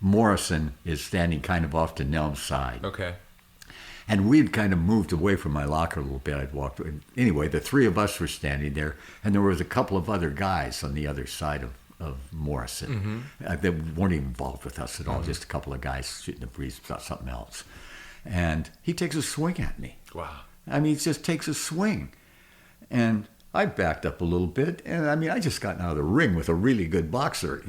Morrison is standing kind of off to Nelms' side. Okay. And we'd kind of moved away from my locker a little bit. I'd walked. Anyway, the three of us were standing there, and there was a couple of other guys on the other side of Morrison. They weren't even involved with us at all, just a couple of guys shooting the breeze about something else. And he takes a swing at me. Wow. He just takes a swing. And I backed up a little bit, and I just gotten out of the ring with a really good boxer,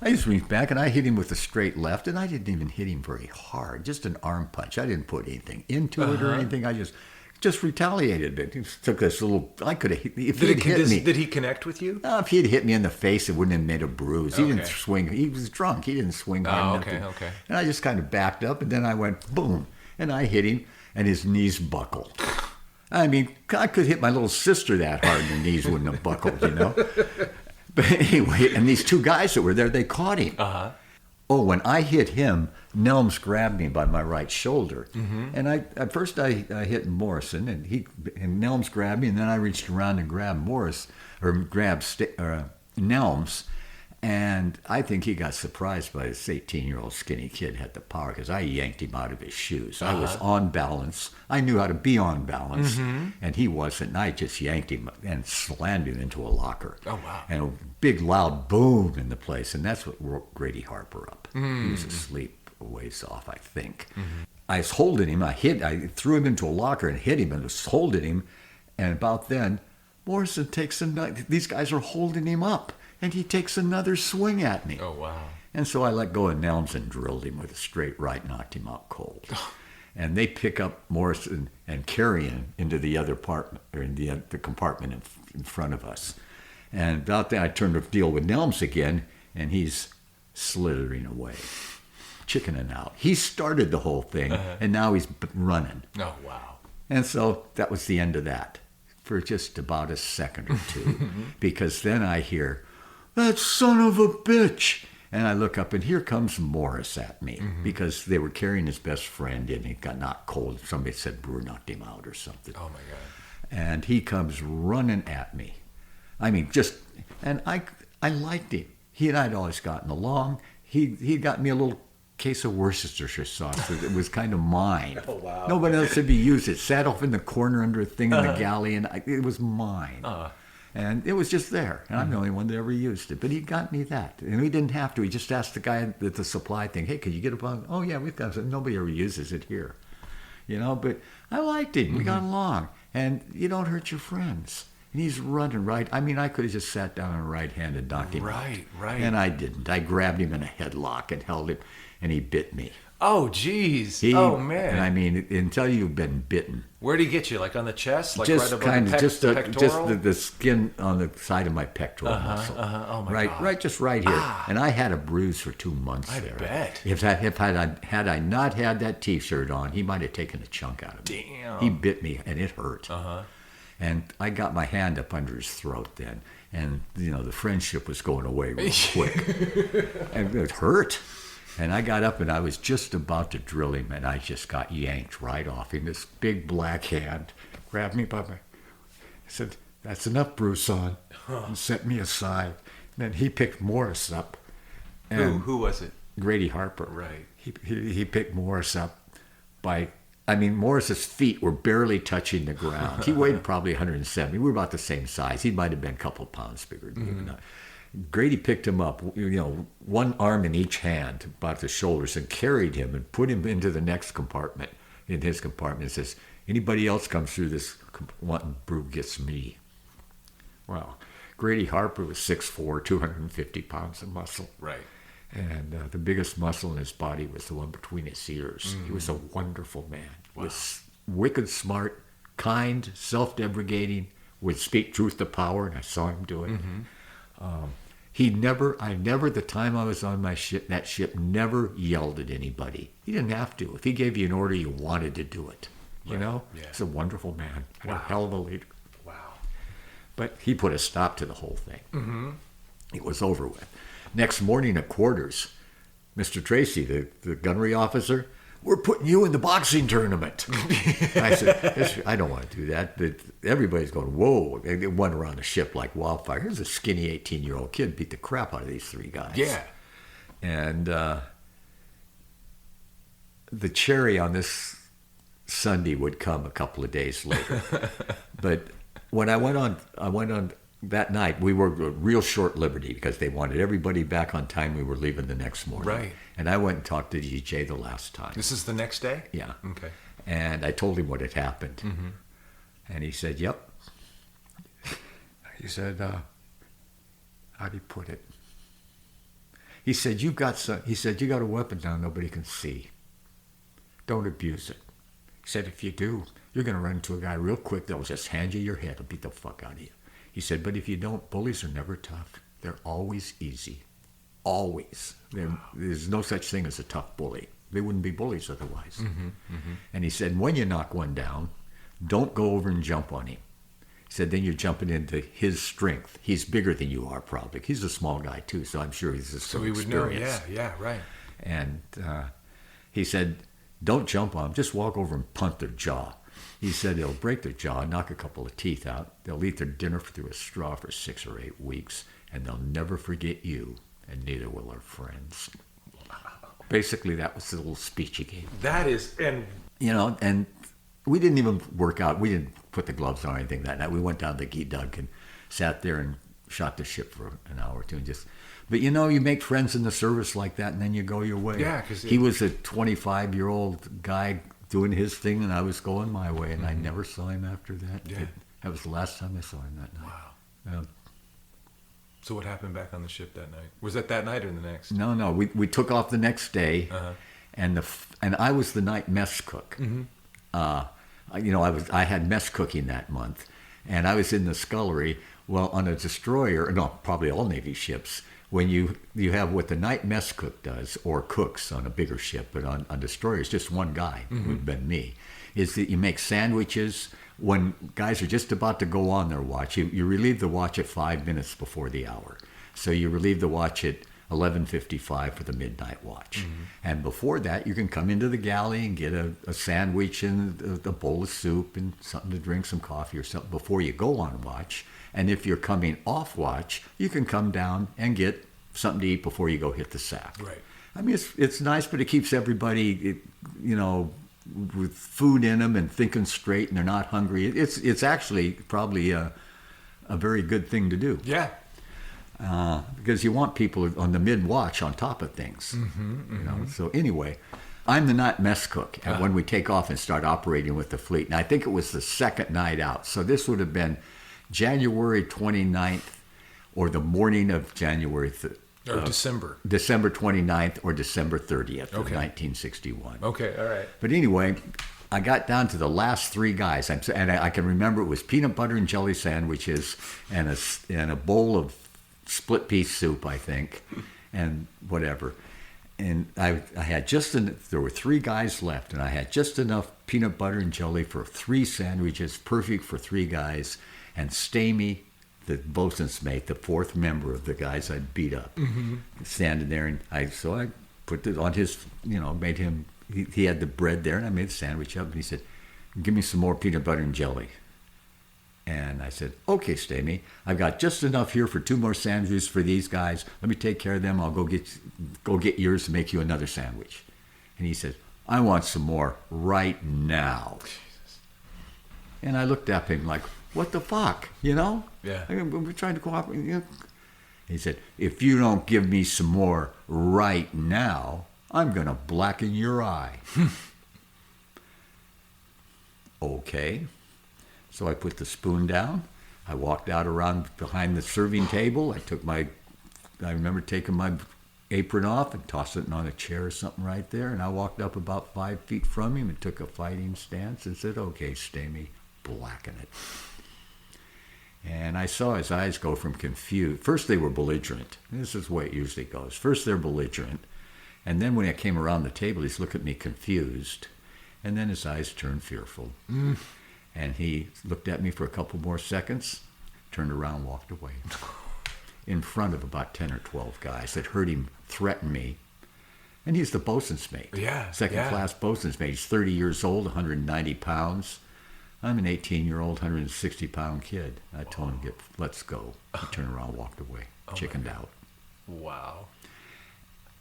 I just reached back, and I hit him with a straight left, and I didn't even hit him very hard, just an arm punch. I didn't put anything into it or anything. I just retaliated. It just took this little, I could have, if he'd hit me. Did he connect with you? No, if he'd hit me in the face, it wouldn't have made a bruise. He didn't Okay. swing. He was drunk. He didn't swing hard enough. Okay. And I just kind of backed up, and then I went, boom, and I hit him, and his knees buckled. I could hit my little sister that hard and the knees wouldn't have buckled, But anyway, and these two guys that were there, they caught him. Uh-huh. Oh, when I hit him, Nelms grabbed me by my right shoulder. And at first I hit Morrison, and Nelms grabbed me, and then I reached around and grabbed Nelms. And I think he got surprised by this 18-year-old skinny kid had the power, because I yanked him out of his shoes. I was on balance. I knew how to be on balance, and he wasn't. And I just yanked him and slammed him into a locker. Oh, wow. And a big, loud boom in the place, and that's what woke Grady Harper up. He was asleep a ways off, I think. I was holding him. I threw him into a locker and hit him and was holding him. And about then, Morrison takes these guys are holding him up. And he takes another swing at me. Oh, wow. And so I let go of Nelms and drilled him with a straight right, knocked him out cold. And they pick up Morrison and carry him into the other apartment, or in the compartment in front of us. And about that, I turned to deal with Nelms again, and he's slithering away, chickening out. He started the whole thing, and now he's running. Oh, wow. And so that was the end of that for just about a second or two, because then I hear, "That son of a bitch." And I look up, and here comes Morris at me, because they were carrying his best friend, and he got knocked cold. Somebody said Brewer knocked him out or something. Oh, my God. And he comes running at me. And I liked him. He and I had always gotten along. He got me a little case of Worcestershire sauce that was kind of mine. Oh, wow. Nobody else had used it. Sat off in the corner under a thing in the galley, and it was mine. And it was just there, and I'm the only one that ever used it. But he got me that, and we didn't have to. He just asked the guy at the supply thing, "Hey, could you get a bug?" "Oh yeah, we've got it." Nobody ever uses it here, But I liked him. We got along, and you don't hurt your friends. And he's running right. I could have just sat down on a right hand and knocked him out. Right. And I didn't. I grabbed him in a headlock and held him, and he bit me. Oh, geez. Oh, man. And I mean, until you've been bitten. Where did he get you? Like on the chest? Like Just right above kind the of, just pectoral? the skin on the side of my pectoral muscle. Oh, my right, God. right, just right here. And I had a bruise for 2 months I there. bet. If had I not had that T-shirt on, he might have taken a chunk out of me. Damn. He bit me, and it hurt. Uh-huh. And I got my hand up under his throat then, and the friendship was going away real quick, and it hurt. And I got up and I was just about to drill him, and I just got yanked right off him. This big black hand grabbed me by my. I said, "That's enough, Bruce," and set me aside. And then he picked Morris up. And Who was it? Grady Harper. Right. He picked Morris up by. I mean, Morris's feet were barely touching the ground. He weighed probably 170. We were about the same size. He might have been a couple of pounds bigger than me. Grady picked him up, one arm in each hand, about the shoulders, and carried him and put him into the next compartment, in his compartment, and says, "Anybody else comes through this wanting brew gets me." Well, Grady Harper was 6'4", 250 pounds of muscle. Right. And the biggest muscle in his body was the one between his ears. He was a wonderful man. Wow. Was wicked smart, kind, self-deprecating, would speak truth to power, and I saw him do it. The time I was on that ship, never yelled at anybody. He didn't have to. If he gave you an order, you wanted to do it. You know? Yeah. He's a wonderful man. And a hell of a leader. Wow. But he put a stop to the whole thing. It was over with. Next morning at quarters, Mr. Tracy, the gunnery officer, "We're putting you in the boxing tournament." I said, "I don't want to do that." But everybody's going, "Whoa." It went around the ship like wildfire. Here's a skinny 18-year-old kid beat the crap out of these three guys. Yeah. And the cherry on this Sunday would come a couple of days later. But when I went on that night, we were a real short liberty because they wanted everybody back on time. We were leaving the next morning. Right. And I went and talked to DJ the last time. This is the next day? Yeah. Okay. And I told him what had happened. And he said, "Yep." He said, how do you put it? He said, "You got a weapon now nobody can see. Don't abuse it." He said, "If you do, you're going to run into a guy real quick that'll just hand you your head and beat the fuck out of you." He said, "But if you don't, bullies are never tough. They're always easy. Always. There's no such thing as a tough bully. They wouldn't be bullies otherwise." And he said, "When you knock one down, don't go over and jump on him." He said, "Then you're jumping into his strength. He's bigger than you are probably. He's a small guy too, so I'm sure he's So he would know. Yeah, right. And he said, "Don't jump on him. Just walk over and punt their jaw." He said, "It'll break their jaw, knock a couple of teeth out. They'll eat their dinner through a straw for 6 or 8 weeks, and they'll never forget you, and neither will their friends." Basically, that was the little speech he gave. That is, and and we didn't even work out. We didn't put the gloves on or anything that night. We went down to Geedug and sat there and shot the ship for an hour or two and just. But you make friends in the service like that, and then you go your way. Yeah, because he was a 25-year-old guy doing his thing, and I was going my way, and I never saw him after that. Yeah. That was the last time I saw him that night. Wow. So what happened back on the ship that night? Was that night or the next? No. We took off the next day, and I was the night mess cook. I had mess cooking that month, and I was in the scullery. Well, on a destroyer, probably all Navy ships, when you have what the night mess cook does, or cooks on a bigger ship, but on destroyers, just one guy, would have been me, is that you make sandwiches. When guys are just about to go on their watch, you relieve the watch at 5 minutes before the hour. So you relieve the watch at 11:55 for the midnight watch. And before that, you can come into the galley and get a sandwich and a bowl of soup and something to drink, some coffee or something before you go on watch. And if you're coming off watch, you can come down and get something to eat before you go hit the sack. Right. I mean, it's nice, but it keeps everybody, with food in them and thinking straight, and they're not hungry. It's actually probably a very good thing to do. Yeah. Because you want people on the mid-watch on top of things. So anyway, I'm the night mess cook when we take off and start operating with the fleet. And I think it was the second night out. So this would have been January 29th or the morning of January 30th. Or December. December 29th or December 30th of Okay. 1961. Okay, all right. But anyway, I got down to the last three guys, and I can remember it was peanut butter and jelly sandwiches and a bowl of split pea soup, I think, and whatever. And I had there were three guys left, and I had just enough peanut butter and jelly for 3 sandwiches, perfect for 3 guys. And Stamey, the bosun's mate, the 4th member of the guys I'd beat up, standing there, and I put it on his, made him. He had the bread there, and I made the sandwich up, and he said, "Give me some more peanut butter and jelly." And I said, "Okay, Stamey, I've got just enough here for 2 more sandwiches for these guys. Let me take care of them. I'll go get yours to make you another sandwich." And he said, "I want some more right now." Jesus. And I looked at him like, what the fuck, Yeah. We're trying to cooperate. He said, "If you don't give me some more right now, I'm going to blacken your eye." Okay. So I put the spoon down. I walked out around behind the serving table. I remember taking my apron off and tossing it on a chair or something right there. And I walked up about 5 feet from him and took a fighting stance and said, "Okay, Stamey, blacken it." And I saw his eyes go from confused. First they were belligerent. This is the way it usually goes. First they're belligerent. And then when I came around the table, he's looking at me confused. And then his eyes turned fearful. And he looked at me for a couple more seconds, turned around, walked away. In front of about 10 or 12 guys that heard him threaten me. And he's the bosun's mate. Yeah. Second-class bosun's mate. He's 30 years old, 190 pounds. I'm an 18-year-old, 160-pound kid. I told him, let's go. He turned around, walked away, chickened out. Wow.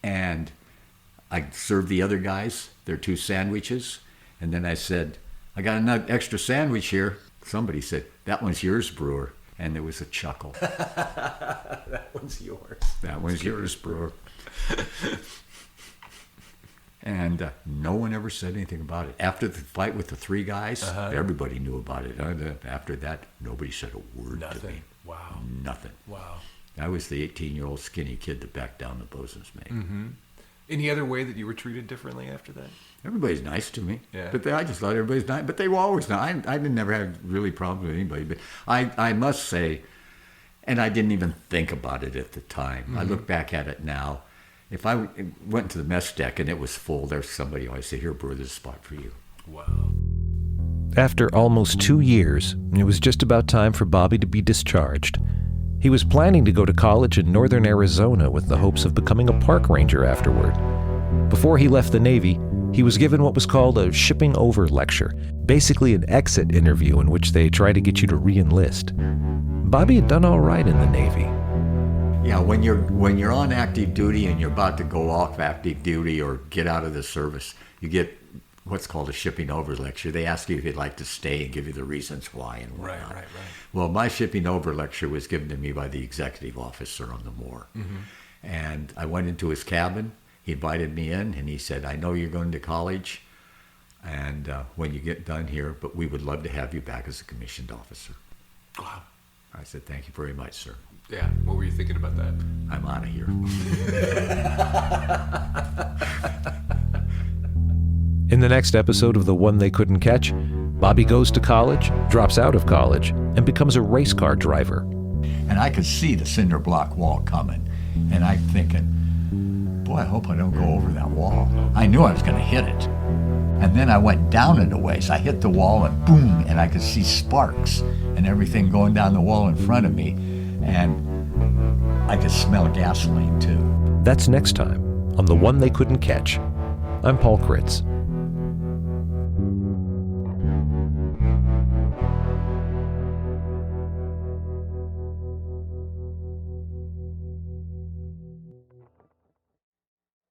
And I served the other guys their 2 sandwiches. And then I said, "I got another extra sandwich here." Somebody said, "That one's yours, Brewer." And there was a chuckle. That one's yours. "That one's yours, Brewer." And no one ever said anything about it. After the fight with the 3 guys, everybody knew about it. After that, nobody said a word to me. Wow. Nothing. Wow. I was the 18-year-old skinny kid that backed down the bosun's mate. Mm-hmm. Any other way that you were treated differently after that? Everybody's nice to me. Yeah. But I just thought everybody's nice. But they were always nice. I didn't never have really problems with anybody. But I must say, and I didn't even think about it at the time. I look back at it now. If I went to the mess deck and it was full, there's somebody always say, "Here, Brewer, there's a spot for you." Wow. After almost 2 years, it was just about time for Bobby to be discharged. He was planning to go to college in northern Arizona with the hopes of becoming a park ranger afterward. Before he left the Navy, he was given what was called a shipping over lecture, basically an exit interview in which they try to get you to re-enlist. Bobby had done all right in the Navy. Yeah, when you're on active duty and you're about to go off active duty or get out of the service, you get what's called a shipping over lecture. They ask you if you'd like to stay and give you the reasons why and whatnot. Right. Well, my shipping over lecture was given to me by the executive officer on the Moore. And I went into his cabin. He invited me in, and he said, "I know you're going to college, and when you get done here, but we would love to have you back as a commissioned officer." Wow. I said, "Thank you very much, sir. Yeah. What were you thinking about that? I'm out of here." In the next episode of The One They Couldn't Catch, Bobby goes to college, drops out of college, and becomes a race car driver. And I could see the cinder block wall coming, and I'm thinking, boy, I hope I don't go over that wall. I knew I was going to hit it. And then I went down it a ways. I hit the wall and boom, and I could see sparks and everything going down the wall in front of me. And I could smell gasoline too. That's next time on The One They Couldn't Catch. I'm Paul Kritz.